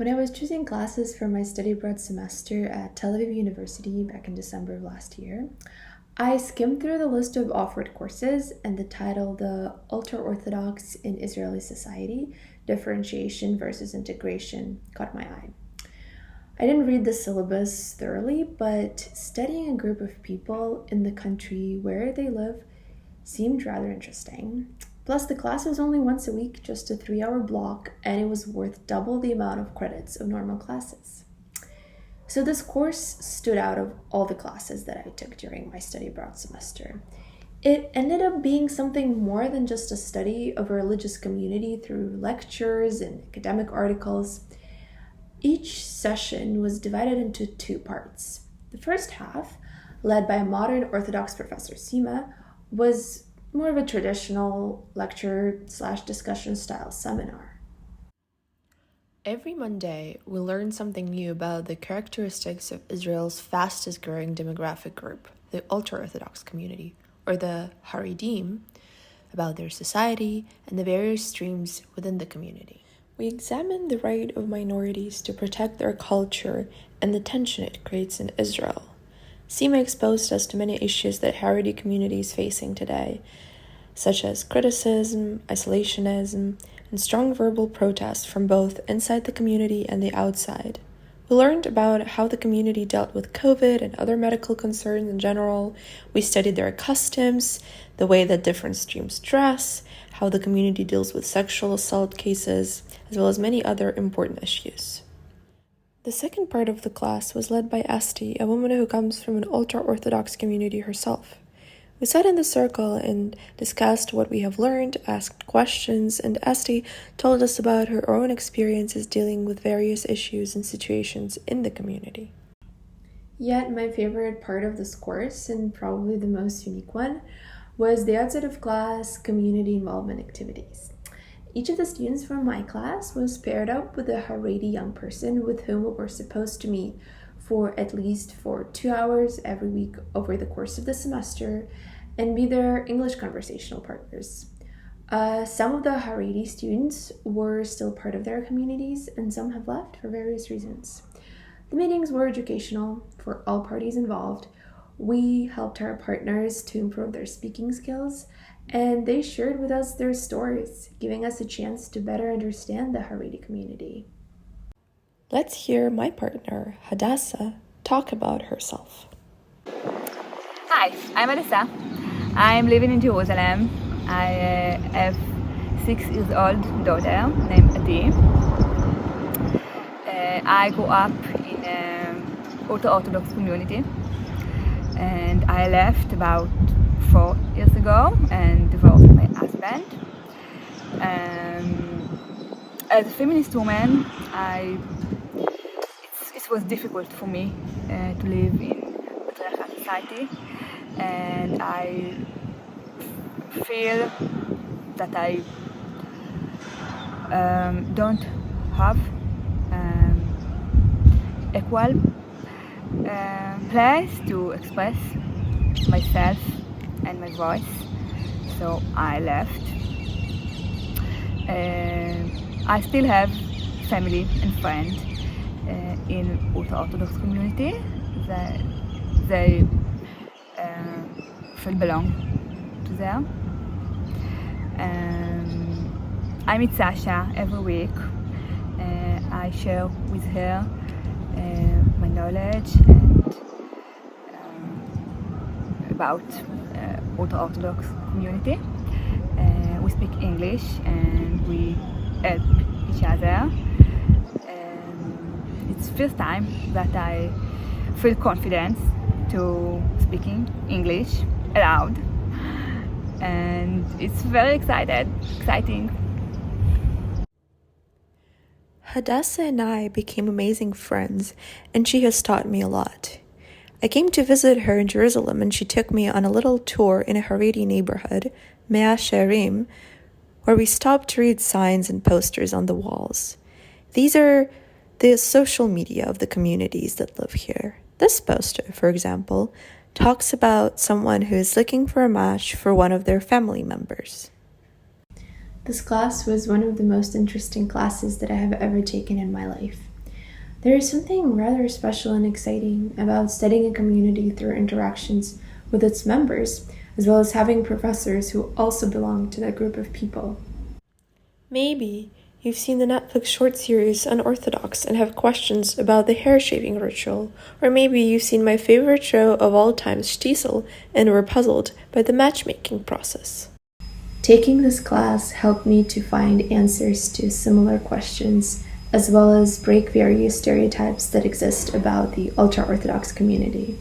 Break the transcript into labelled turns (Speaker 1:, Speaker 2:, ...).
Speaker 1: When I was choosing classes for my study abroad semester at Tel Aviv University back in December of last year, I skimmed through the list of offered courses, and the title, The Ultra-Orthodox in Israeli Society, Differentiation versus Integration, caught my eye. I didn't read the syllabus thoroughly, but studying a group of people in the country where they live seemed rather interesting. Plus, the class was only once a week, just a 3-hour block, and it was worth double the amount of credits of normal classes. So this course stood out of all the classes that I took during my study abroad semester. It ended up being something more than just a study of a religious community through lectures and academic articles. Each session was divided into 2 parts. The first half, led by a modern Orthodox professor Sima, was more of a traditional lecture/discussion style seminar. Every Monday, we learn something new about the characteristics of Israel's fastest growing demographic group, the ultra-Orthodox community, or the Haredim, about their society and the various streams within the community. We examine the right of minorities to protect their culture and the tension it creates in Israel. Sima exposed us to many issues that Haredi community is facing today, such as criticism, isolationism, and strong verbal protests from both inside the community and the outside. We learned about how the community dealt with COVID and other medical concerns in general. We studied their customs, the way that different streams dress, how the community deals with sexual assault cases, as well as many other important issues. The second part of the class was led by Esti, a woman who comes from an ultra-Orthodox community herself. We sat in the circle and discussed what we have learned, asked questions, and Esti told us about her own experiences dealing with various issues and situations in the community. Yet my favorite part of this course, and probably the most unique one, was the outside of class community involvement activities. Each of the students from my class was paired up with a Haredi young person with whom we were supposed to meet for 2 hours every week over the course of the semester and be their English conversational partners. Some of the Haredi students were still part of their communities, and some have left for various reasons. The meetings were educational for all parties involved. We helped our partners to improve their speaking skills, and they shared with us their stories, giving us a chance to better understand the Haredi community. Let's hear my partner, Hadassah, talk about herself.
Speaker 2: Hi, I'm Hadassah. I'm living in Jerusalem. I have 6-year-old daughter named Adi. I grew up in an ultra-Orthodox community, and I left about 4 years ago and divorced my husband. As a feminist woman, it was difficult for me to live in patriarchal society, and I feel that I don't have equal place to express myself and my voice, so I left. I still have family and friends in ultra-Orthodox community. They feel belong to them. I meet Sasha every week. I share with her my knowledge and about ultra-Orthodox community. We speak English and we help each other. It's the first time that I feel confident to speaking English aloud, and it's very exciting.
Speaker 1: Hadassah and I became amazing friends, and she has taught me a lot. I came to visit her in Jerusalem, and she took me on a little tour in a Haredi neighborhood, Mea Shearim, where we stopped to read signs and posters on the walls. These are the social media of the communities that live here. This poster, for example, talks about someone who is looking for a match for one of their family members. This class was one of the most interesting classes that I have ever taken in my life. There is something rather special and exciting about studying a community through interactions with its members, as well as having professors who also belong to that group of people.
Speaker 3: Maybe you've seen the Netflix short series Unorthodox and have questions about the hair shaving ritual, or maybe you've seen my favorite show of all time, Stiesel, and were puzzled by the matchmaking process.
Speaker 1: Taking this class helped me to find answers to similar questions, as well as break various stereotypes that exist about the ultra-Orthodox community.